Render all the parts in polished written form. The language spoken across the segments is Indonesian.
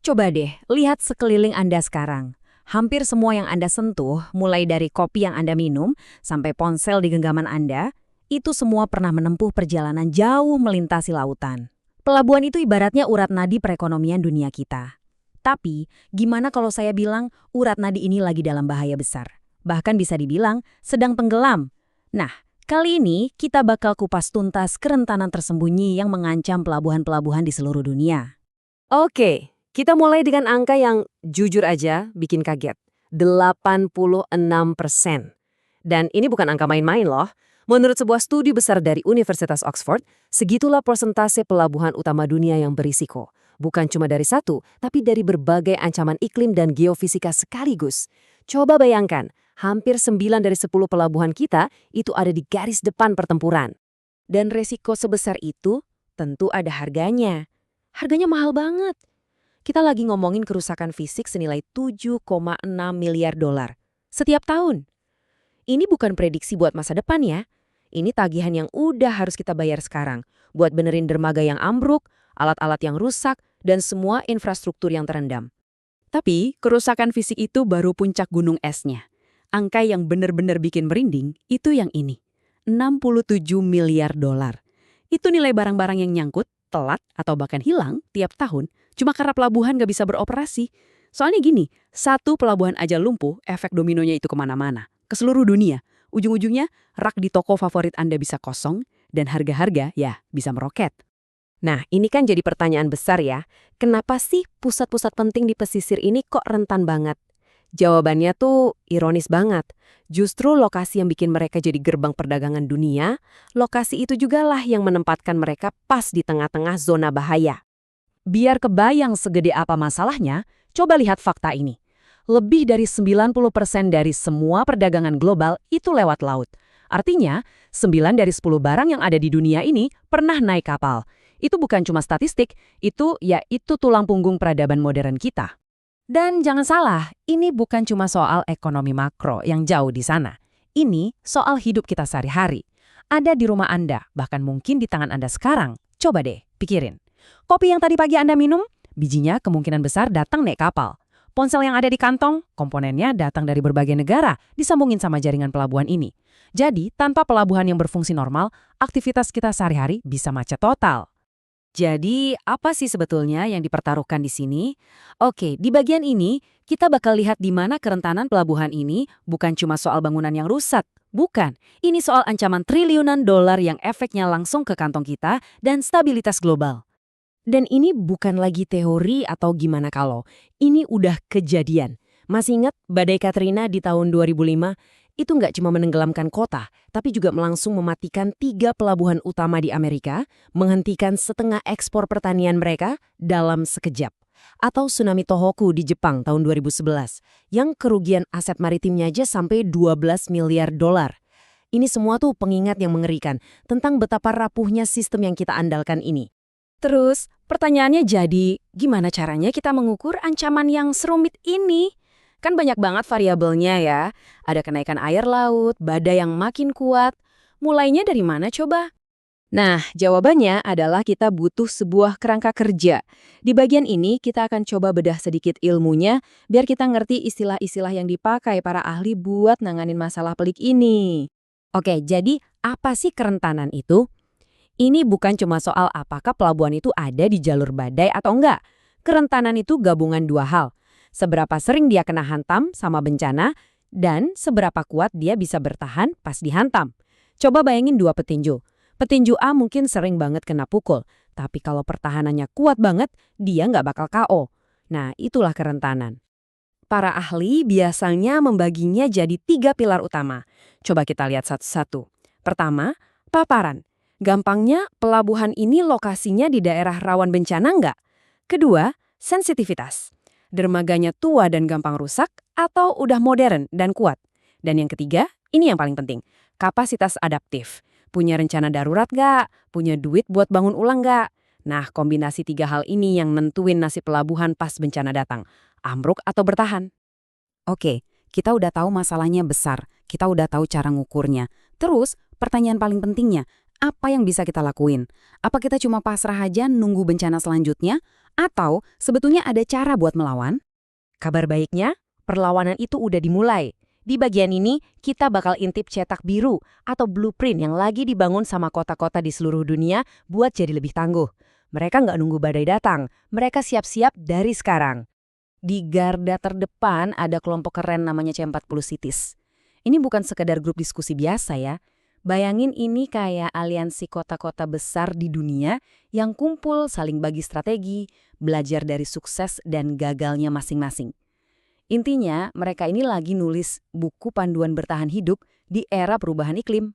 Coba deh, lihat sekeliling Anda sekarang. Hampir semua yang Anda sentuh, mulai dari kopi yang Anda minum, sampai ponsel di genggaman Anda, itu semua pernah menempuh perjalanan jauh melintasi lautan. Pelabuhan itu ibaratnya urat nadi perekonomian dunia kita. Tapi, gimana kalau saya bilang urat nadi ini lagi dalam bahaya besar? Bahkan bisa dibilang sedang tenggelam. Nah, kali ini kita bakal kupas tuntas kerentanan tersembunyi yang mengancam pelabuhan-pelabuhan di seluruh dunia. Oke, kita mulai dengan angka yang jujur aja bikin kaget. 86%. Dan ini bukan angka main-main loh. Menurut sebuah studi besar dari Universitas Oxford, segitulah persentase pelabuhan utama dunia yang berisiko. Bukan cuma dari satu, tapi dari berbagai ancaman iklim dan geofisika sekaligus. Coba bayangkan, hampir 9 dari 10 pelabuhan kita itu ada di garis depan pertempuran. Dan resiko sebesar itu tentu ada harganya. Harganya mahal banget. Kita lagi ngomongin kerusakan fisik senilai 7,6 miliar dolar setiap tahun. Ini bukan prediksi buat masa depan ya. Ini tagihan yang udah harus kita bayar sekarang buat benerin dermaga yang ambruk, alat-alat yang rusak, dan semua infrastruktur yang terendam. Tapi, kerusakan fisik itu baru puncak gunung esnya. Angka yang benar-benar bikin merinding itu yang ini. 67 miliar dolar. Itu nilai barang-barang yang nyangkut, telat, atau bahkan hilang tiap tahun cuma karena pelabuhan nggak bisa beroperasi. Soalnya gini, satu pelabuhan aja lumpuh, efek dominonya itu kemana-mana. Ke seluruh dunia. Ujung-ujungnya, rak di toko favorit Anda bisa kosong, dan harga-harga ya bisa meroket. Nah, ini kan jadi pertanyaan besar ya. Kenapa sih pusat-pusat penting di pesisir ini kok rentan banget? Jawabannya tuh ironis banget. Justru lokasi yang bikin mereka jadi gerbang perdagangan dunia, lokasi itu jugalah yang menempatkan mereka pas di tengah-tengah zona bahaya. Biar kebayang segede apa masalahnya, coba lihat fakta ini. Lebih dari 90% dari semua perdagangan global itu lewat laut. Artinya, 9 dari 10 barang yang ada di dunia ini pernah naik kapal. Itu bukan cuma statistik, itu tulang punggung peradaban modern kita. Dan jangan salah, ini bukan cuma soal ekonomi makro yang jauh di sana. Ini soal hidup kita sehari-hari. Ada di rumah Anda, bahkan mungkin di tangan Anda sekarang. Coba deh, pikirin. Kopi yang tadi pagi Anda minum, bijinya kemungkinan besar datang naik kapal. Ponsel yang ada di kantong, komponennya datang dari berbagai negara, disambungin sama jaringan pelabuhan ini. Jadi, tanpa pelabuhan yang berfungsi normal, aktivitas kita sehari-hari bisa macet total. Jadi, apa sih sebetulnya yang dipertaruhkan di sini? Oke, di bagian ini, kita bakal lihat di mana kerentanan pelabuhan ini bukan cuma soal bangunan yang rusak. Bukan, ini soal ancaman triliunan dolar yang efeknya langsung ke kantong kita dan stabilitas global. Dan ini bukan lagi teori atau gimana kalau. Ini udah kejadian. Masih ingat badai Katrina di tahun 2005? Itu nggak cuma menenggelamkan kota, tapi juga langsung mematikan 3 pelabuhan utama di Amerika, menghentikan setengah ekspor pertanian mereka dalam sekejap. Atau tsunami Tohoku di Jepang tahun 2011, yang kerugian aset maritimnya aja sampai 12 miliar dolar. Ini semua tuh pengingat yang mengerikan tentang betapa rapuhnya sistem yang kita andalkan ini. Terus, pertanyaannya jadi, gimana caranya kita mengukur ancaman yang serumit ini? Kan banyak banget variabelnya ya. Ada kenaikan air laut, badai yang makin kuat. Mulainya dari mana coba? Nah, jawabannya adalah kita butuh sebuah kerangka kerja. Di bagian ini kita akan coba bedah sedikit ilmunya biar kita ngerti istilah-istilah yang dipakai para ahli buat nanganin masalah pelik ini. Oke, jadi apa sih kerentanan itu? Ini bukan cuma soal apakah pelabuhan itu ada di jalur badai atau enggak. Kerentanan itu gabungan dua hal. Seberapa sering dia kena hantam sama bencana, dan seberapa kuat dia bisa bertahan pas dihantam. Coba bayangin dua petinju. Petinju A mungkin sering banget kena pukul, tapi kalau pertahanannya kuat banget, dia nggak bakal KO. Nah, itulah kerentanan. Para ahli biasanya membaginya jadi 3 pilar utama. Coba kita lihat satu-satu. Pertama, paparan. Gampangnya, pelabuhan ini lokasinya di daerah rawan bencana nggak? Kedua, sensitivitas. Dermaganya tua dan gampang rusak atau udah modern dan kuat? Dan yang ketiga, ini yang paling penting, kapasitas adaptif. Punya rencana darurat nggak? Punya duit buat bangun ulang nggak? Nah, kombinasi 3 hal ini yang nentuin nasib pelabuhan pas bencana datang. Ambruk atau bertahan? Oke, kita udah tahu masalahnya besar. Kita udah tahu cara ngukurnya. Terus, pertanyaan paling pentingnya, apa yang bisa kita lakuin? Apa kita cuma pasrah aja nunggu bencana selanjutnya? Atau sebetulnya ada cara buat melawan? Kabar baiknya, perlawanan itu udah dimulai. Di bagian ini, kita bakal intip cetak biru atau blueprint yang lagi dibangun sama kota-kota di seluruh dunia buat jadi lebih tangguh. Mereka nggak nunggu badai datang, mereka siap-siap dari sekarang. Di garda terdepan ada kelompok keren namanya C40 Cities. Ini bukan sekedar grup diskusi biasa ya. Bayangin ini kayak aliansi kota-kota besar di dunia yang kumpul saling bagi strategi, belajar dari sukses dan gagalnya masing-masing. Intinya, mereka ini lagi nulis buku panduan bertahan hidup di era perubahan iklim.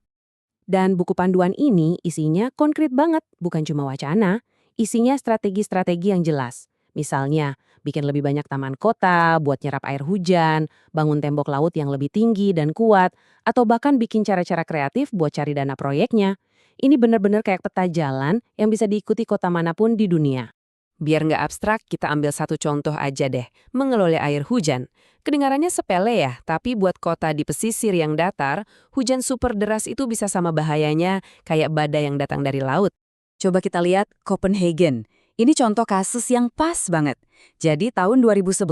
Dan buku panduan ini isinya konkret banget, bukan cuma wacana. Isinya strategi-strategi yang jelas. Misalnya, bikin lebih banyak taman kota, buat nyerap air hujan, bangun tembok laut yang lebih tinggi dan kuat, atau bahkan bikin cara-cara kreatif buat cari dana proyeknya. Ini benar-benar kayak peta jalan yang bisa diikuti kota manapun di dunia. Biar nggak abstrak, kita ambil satu contoh aja deh, mengelola air hujan. Kedengarannya sepele ya, tapi buat kota di pesisir yang datar, hujan super deras itu bisa sama bahayanya kayak badai yang datang dari laut. Coba kita lihat Copenhagen. Ini contoh kasus yang pas banget. Jadi tahun 2011,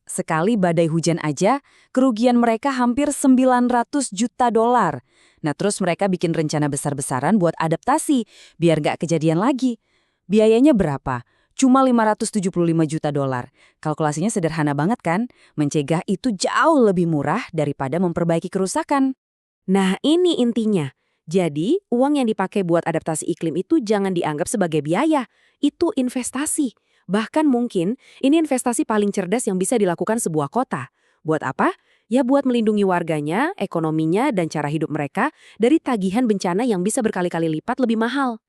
sekali badai hujan aja, kerugian mereka hampir 900 juta dolar. Nah terus mereka bikin rencana besar-besaran buat adaptasi, biar nggak kejadian lagi. Biayanya berapa? Cuma 575 juta dolar. Kalkulasinya sederhana banget kan? Mencegah itu jauh lebih murah daripada memperbaiki kerusakan. Nah ini intinya. Jadi, uang yang dipakai buat adaptasi iklim itu jangan dianggap sebagai biaya. Itu investasi. Bahkan mungkin ini investasi paling cerdas yang bisa dilakukan sebuah kota. Buat apa? Ya buat melindungi warganya, ekonominya, dan cara hidup mereka dari tagihan bencana yang bisa berkali-kali lipat lebih mahal.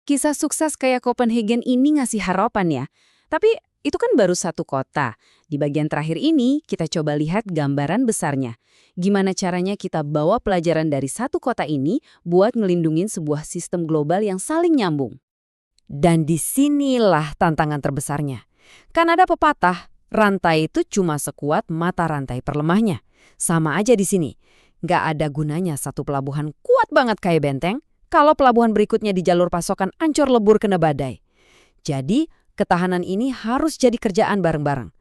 Kisah sukses kayak Copenhagen ini ngasih harapan ya. Tapi itu kan baru satu kota. Di bagian terakhir ini, kita coba lihat gambaran besarnya. Gimana caranya kita bawa pelajaran dari satu kota ini buat ngelindungin sebuah sistem global yang saling nyambung. Dan disinilah tantangan terbesarnya. Kan ada pepatah, rantai itu cuma sekuat mata rantai perlemahnya. Sama aja di sini. Nggak ada gunanya satu pelabuhan kuat banget kayak benteng, kalau pelabuhan berikutnya di jalur pasokan ancur lebur kena badai. Jadi, ketahanan ini harus jadi kerjaan bareng-bareng.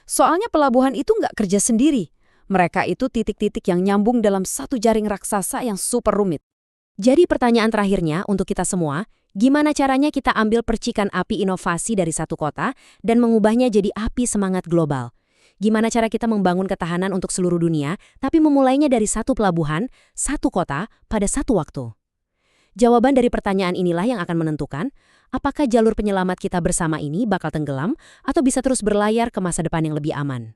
Soalnya pelabuhan itu nggak kerja sendiri. Mereka itu titik-titik yang nyambung dalam satu jaring raksasa yang super rumit. Jadi pertanyaan terakhirnya untuk kita semua, gimana caranya kita ambil percikan api inovasi dari satu kota dan mengubahnya jadi api semangat global? Gimana cara kita membangun ketahanan untuk seluruh dunia, tapi memulainya dari satu pelabuhan, satu kota, pada satu waktu? Jawaban dari pertanyaan inilah yang akan menentukan apakah jalur penyelamat kita bersama ini bakal tenggelam atau bisa terus berlayar ke masa depan yang lebih aman.